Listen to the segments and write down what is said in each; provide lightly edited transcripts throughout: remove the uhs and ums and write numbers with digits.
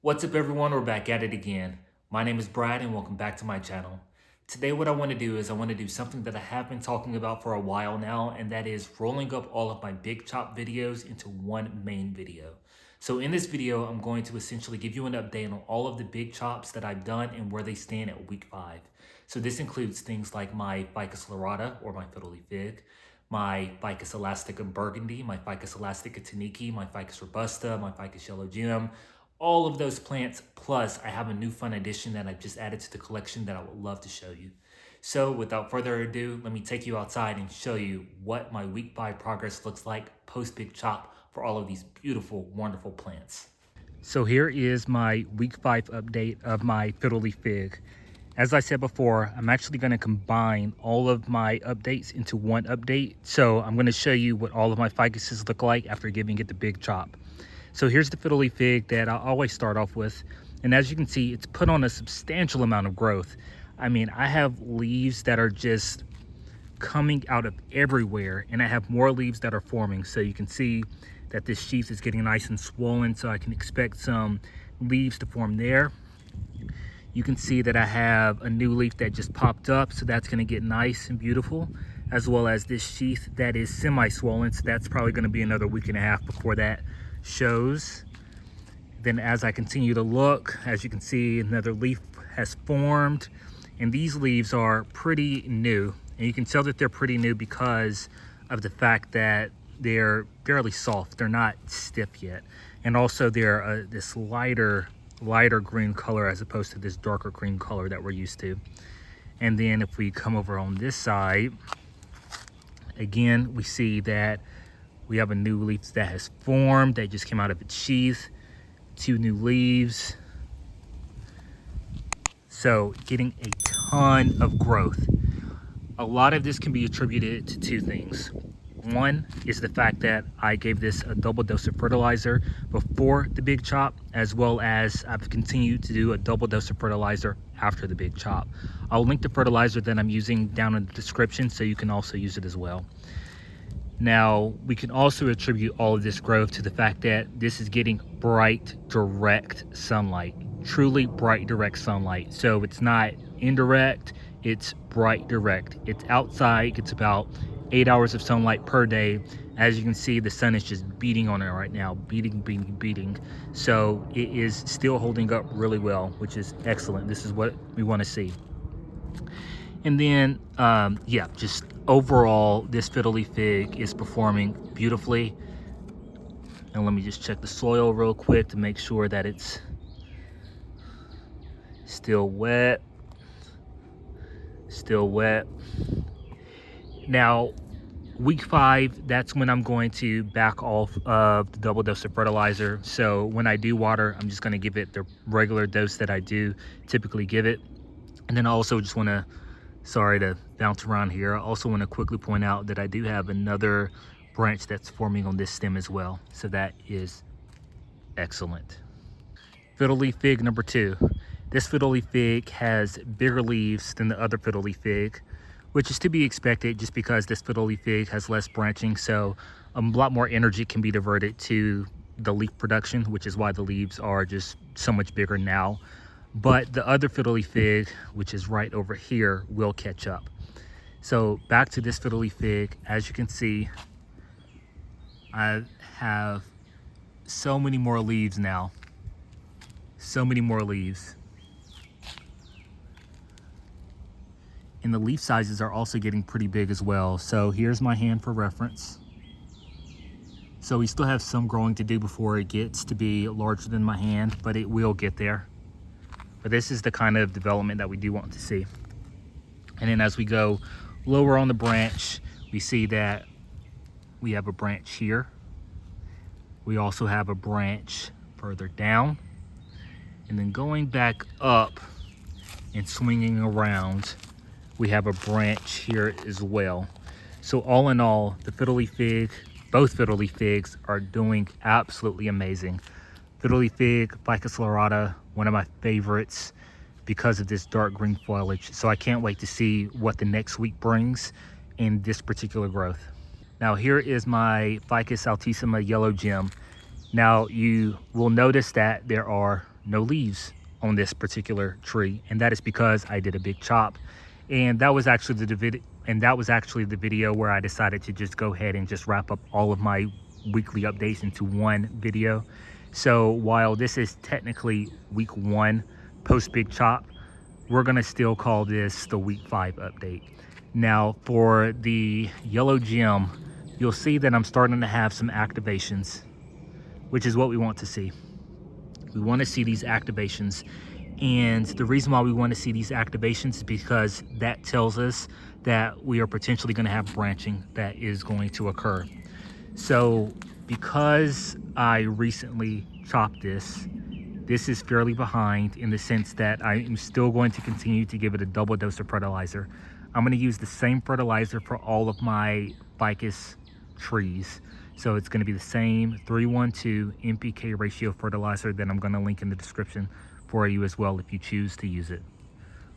What's up everyone, we're back at it again. My name is Brad and welcome back to my channel. Today what I want to do is I want to do something that I have been talking about for a while now, and that is rolling up all of my big chop videos into one main video. So in this video, I'm going to essentially give you an update on all of the big chops that I've done and where they stand at week 5. So this includes things like my Ficus lyrata or my Fiddle Leaf Fig, my Ficus elastica burgundy, my Ficus elastica taniki, my Ficus robusta, my Ficus yellow gem, all of those plants, plus I have a new fun addition that I've just added to the collection that I would love to show you. So without further ado, let me take you outside and show you what my week 5 progress looks like post big chop for all of these beautiful, wonderful plants. So here is my week 5 update of my Fiddle Leaf Fig. As I said before, I'm actually going to combine all of my updates into one update. So I'm going to show you what all of my ficuses look like after giving it the big chop. So here's the Fiddle Leaf Fig that I always start off with. And as you can see, it's put on a substantial amount of growth. I mean, I have leaves that are just coming out of everywhere, and I have more leaves that are forming. So you can see that this sheath is getting nice and swollen, so I can expect some leaves to form there. You can see that I have a new leaf that just popped up, so that's going to get nice and beautiful, as well as this sheath that is semi-swollen, so that's probably going to be another week and a half before that shows. Then as I continue to look, as you can see, another leaf has formed, and these leaves are pretty new, and you can tell that they're pretty new because of the fact that they're fairly soft. They're not stiff yet, and also they're this lighter green color as opposed to this darker green color that we're used to. And then if we come over on this side, again we see that we have a new leaf that has formed, that just came out of its sheath, 2 new leaves. So getting a ton of growth. A lot of this can be attributed to 2 things. One is the fact that I gave this a double dose of fertilizer before the big chop, as well as I've continued to do a double dose of fertilizer after the big chop. I'll link the fertilizer that I'm using down in the description so you can also use it as well. Now, we can also attribute all of this growth to the fact that this is getting bright, direct sunlight, truly bright, direct sunlight. So it's not indirect, it's bright, direct. It's outside, gets about 8 hours of sunlight per day. As you can see, the sun is just beating on it right now, beating. So it is still holding up really well, which is excellent. This is what we want to see. And then, yeah, just overall, this Fiddle Leaf Fig is performing beautifully. And let me just check the soil real quick to make sure that it's still wet. Still wet. Now, week 5, that's when I'm going to back off of the double dose of fertilizer. So when I do water, I'm just going to give it the regular dose that I do typically give it. And then I also just want to, sorry to bounce around here, I also want to quickly point out that I do have another branch that's forming on this stem as well. So that is excellent. Fiddle Leaf Fig number 2. This Fiddle Leaf Fig has bigger leaves than the other Fiddle Leaf Fig, which is to be expected just because this Fiddle Leaf Fig has less branching, so a lot more energy can be diverted to the leaf production, which is why the leaves are just so much bigger now. But the other Fiddle Leaf Fig, which is right over here, will catch up. So back to this Fiddle Leaf Fig, as you can see, I have so many more leaves now. So many more leaves. And the leaf sizes are also getting pretty big as well. So here's my hand for reference. So we still have some growing to do before it gets to be larger than my hand, but it will get there. But this is the kind of development that we do want to see. And then as we go lower on the branch, we see that we have a branch here. We also have a branch further down. And then going back up and swinging around, we have a branch here as well. So all in all, the Fiddle Leaf Fig, both Fiddle Leaf Figs are doing absolutely amazing. Fiddle Leaf Fig, Ficus lyrata, one of my favorites because of this dark green foliage. So I can't wait to see what the next week brings in this particular growth. Now here is my Ficus altissima yellow gem. Now you will notice that there are no leaves on this particular tree, and that is because I did a big chop. And that was actually the video where I decided to just go ahead and just wrap up all of my weekly updates into one video. So while this is technically week 1 post big chop, we're gonna still call this the week 5 update. Now for the yellow gem, you'll see that I'm starting to have some activations, which is what we want to see. We want to see these activations, and the reason why we want to see these activations is because that tells us that we are potentially going to have branching that is going to occur. So because I recently chopped this is fairly behind in the sense that I am still going to continue to give it a double dose of fertilizer. I'm going to use the same fertilizer for all of my ficus trees. So it's going to be the same 3:1:2 NPK ratio fertilizer that I'm going to link in the description for you as well if you choose to use it.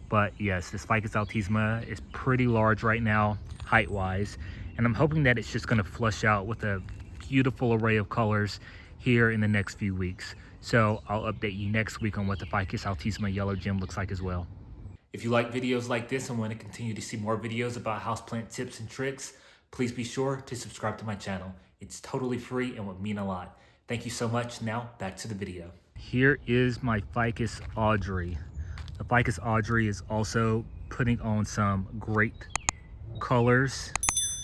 But yes, this Ficus altissima is pretty large right now, height-wise, and I'm hoping that it's just going to flush out with a beautiful array of colors here in the next few weeks. So I'll update you next week on what the Ficus altissima yellow gem looks like as well. If you like videos like this and want to continue to see more videos about houseplant tips and tricks, please be sure to subscribe to my channel. It's totally free and would mean a lot. Thank you so much. Now back to the video. Here is my Ficus Audrey. The Ficus Audrey is also putting on some great colors,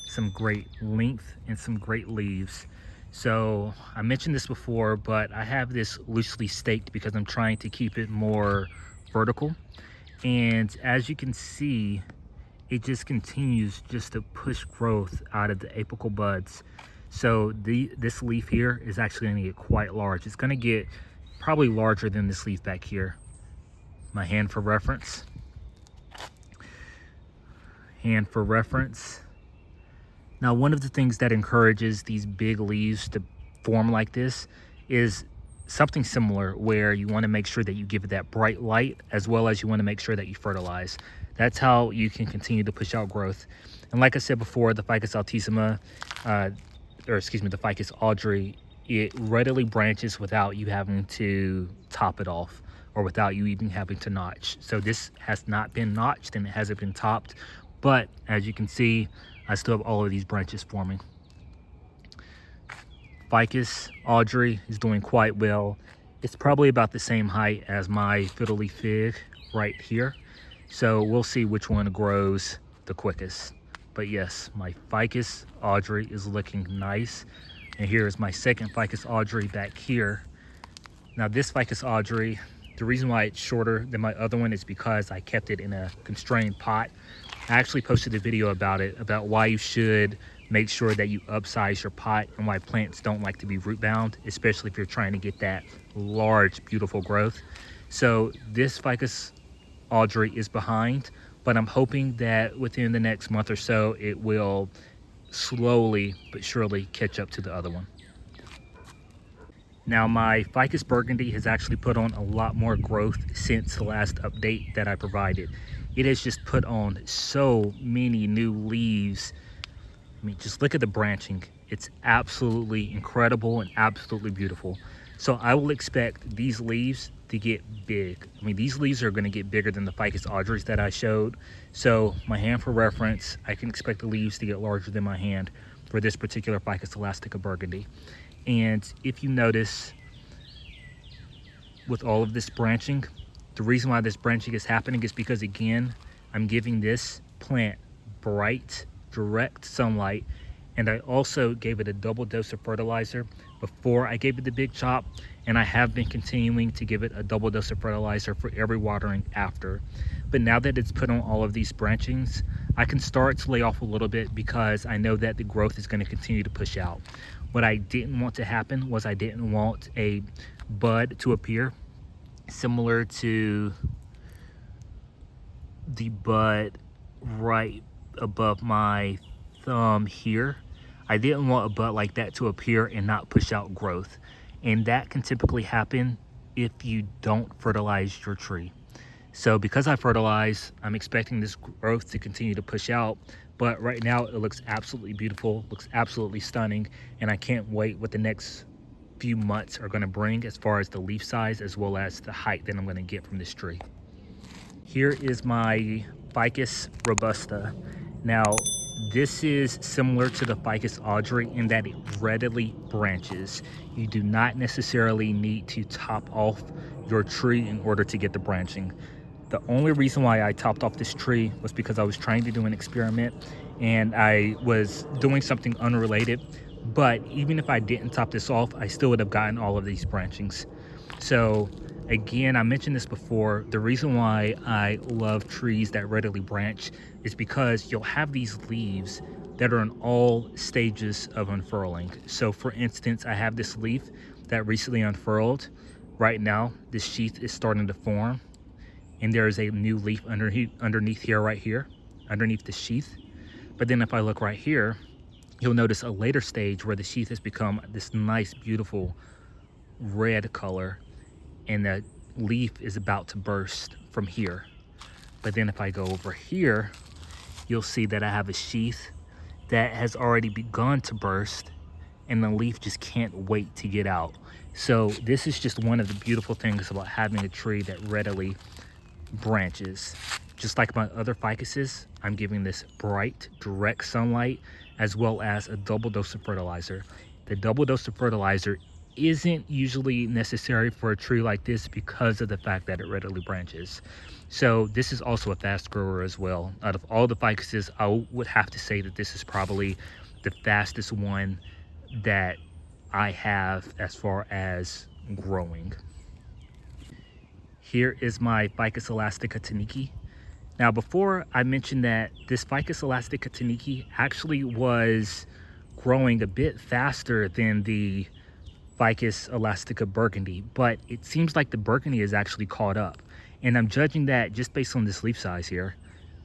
some great length, and some great leaves. So I mentioned this before, but I have this loosely staked because I'm trying to keep it more vertical. And as you can see, it just continues just to push growth out of the apical buds. So this leaf here is actually going to get quite large. It's going to get probably larger than this leaf back here. My hand for reference. Hand for reference. Now, one of the things that encourages these big leaves to form like this is something similar, where you want to make sure that you give it that bright light, as well as you want to make sure that you fertilize. That's how you can continue to push out growth. And like I said before, the Ficus altissima, the Ficus Audrey, it readily branches without you having to top it off or without you even having to notch. So this has not been notched and it hasn't been topped, but as you can see, I still have all of these branches forming. Ficus Audrey is doing quite well. It's probably about the same height as my Fiddle Leaf Fig right here. So we'll see which one grows the quickest. But yes, my Ficus Audrey is looking nice. And here is my second Ficus Audrey back here. Now this Ficus Audrey, the reason why it's shorter than my other one is because I kept it in a constrained pot. I actually posted a video about it, about why you should make sure that you upsize your pot and why plants don't like to be root bound, especially if you're trying to get that large, beautiful growth. So this Ficus Audrey is behind, but I'm hoping that within the next month or so, it will slowly but surely catch up to the other one. Now my Ficus Burgundy has actually put on a lot more growth since the last update that I provided. It has just put on so many new leaves. I mean, just look at the branching. It's absolutely incredible and absolutely beautiful. So I will expect these leaves to get big. I mean, these leaves are going to get bigger than the Ficus Audreys that I showed. So my hand for reference, I can expect the leaves to get larger than my hand for this particular Ficus elastica Burgundy. And if you notice, with all of this branching, the reason why this branching is happening is because, again, I'm giving this plant bright, direct sunlight, and I also gave it a double dose of fertilizer before I gave it the big chop, and I have been continuing to give it a double dose of fertilizer for every watering after. But now that it's put on all of these branchings, I can start to lay off a little bit because I know that the growth is going to continue to push out. What I didn't want to happen was I didn't want a bud to appear similar to the bud right above my thumb here. I didn't want a bud like that to appear and not push out growth. And that can typically happen if you don't fertilize your tree. So because I fertilize, I'm expecting this growth to continue to push out. But right now it looks absolutely beautiful, looks absolutely stunning. And I can't wait what the next few months are gonna bring as far as the leaf size as well as the height that I'm gonna get from this tree. Here is my Ficus robusta. Now, this is similar to the Ficus Audrey in that it readily branches. You do not necessarily need to top off your tree in order to get the branching. The only reason why I topped off this tree was because I was trying to do an experiment and I was doing something unrelated. But even if I didn't top this off, I still would have gotten all of these branchings. So again, I mentioned this before, the reason why I love trees that readily branch is because you'll have these leaves that are in all stages of unfurling. So for instance, I have this leaf that recently unfurled. Right now, this sheath is starting to form, and there is a new leaf underneath here, right here, underneath the sheath. But then if I look right here, you'll notice a later stage where the sheath has become this nice, beautiful red color, and the leaf is about to burst from here. But then if I go over here, you'll see that I have a sheath that has already begun to burst, and the leaf just can't wait to get out. So this is just one of the beautiful things about having a tree that readily branches. Just like my other ficuses, I'm giving this bright, direct sunlight as well as a double dose of fertilizer. The double dose of fertilizer isn't usually necessary for a tree like this because of the fact that it readily branches. So this is also a fast grower as well. Out of all the ficuses, I would have to say that this is probably the fastest one that I have as far as growing. Here is my Ficus elastica taniki. Now, before I mentioned that this Ficus elastica taniki actually was growing a bit faster than the Ficus elastica burgundy, but it seems like the burgundy is actually caught up. And I'm judging that just based on this leaf size here.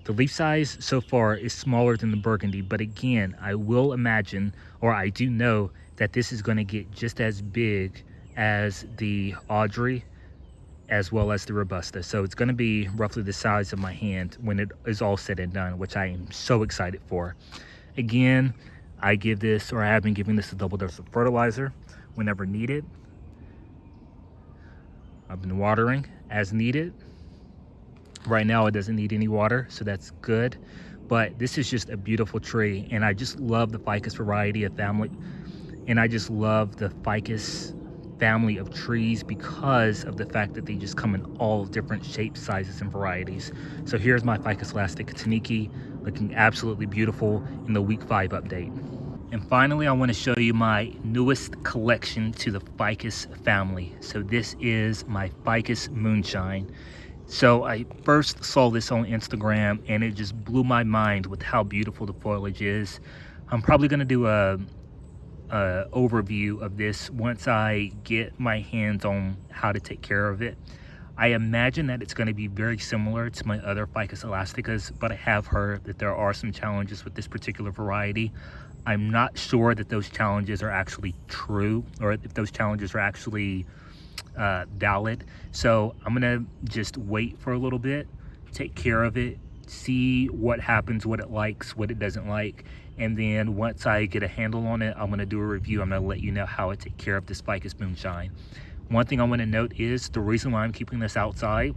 The leaf size so far is smaller than the burgundy, but again, I will imagine, or I do know, that this is gonna get just as big as the Audrey as well as the robusta. So it's gonna be roughly the size of my hand when it is all said and done, which I am so excited for. Again, I give this, or I have been giving this, a double dose of fertilizer whenever needed. I've been watering as needed. Right now it doesn't need any water, so that's good. But this is just a beautiful tree, and I just love the Ficus variety of family, and I just love the Ficus family of trees because of the fact that they just come in all different shapes, sizes, and varieties. So here's my Ficus elastica taniki, looking absolutely beautiful in the week 5 update. And finally, I want to show you my newest collection to the Ficus family. So this is my Ficus Moonshine. So I first saw this on Instagram and it just blew my mind with how beautiful the foliage is. I'm probably going to do a overview of this once I get my hands on how to take care of it. I imagine that it's going to be very similar to my other Ficus elasticas, but I have heard that there are some challenges with this particular variety. I'm not sure that those challenges are actually true, or if those challenges are actually valid. So I'm gonna just wait for a little bit, take care of it, see what happens, what it likes, what it doesn't like, and then once I get a handle on it, I'm gonna do a review. I'm gonna let you know how I take care of this Ficus Moonshine. One thing I want to note is the reason why I'm keeping this outside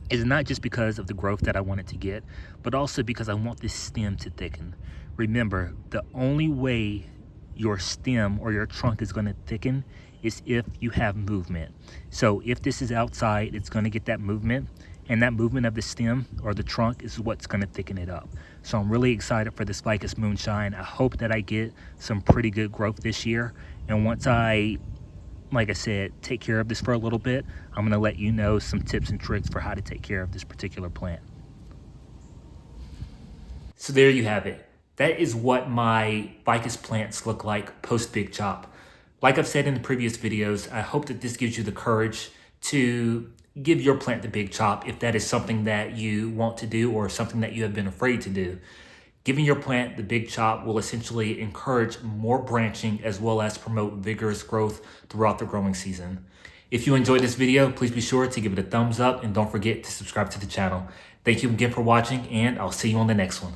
is not just because of the growth that I want it to get, but also because I want this stem to thicken. Remember, the only way your stem or your trunk is going to thicken is if you have movement. So if this is outside, it's going to get that movement, and that movement of the stem or the trunk is what's going to thicken it up. So I'm really excited for this Ficus Moonshine. I hope that I get some pretty good growth this year, and once I, like I said, take care of this for a little bit, I'm going to let you know some tips and tricks for how to take care of this particular plant. So there you have it. That is what my ficus plants look like post Big Chop. Like I've said in the previous videos, I hope that this gives you the courage to give your plant the Big Chop if that is something that you want to do or something that you have been afraid to do. Giving your plant the Big Chop will essentially encourage more branching as well as promote vigorous growth throughout the growing season. If you enjoyed this video, please be sure to give it a thumbs up and don't forget to subscribe to the channel. Thank you again for watching, and I'll see you on the next one.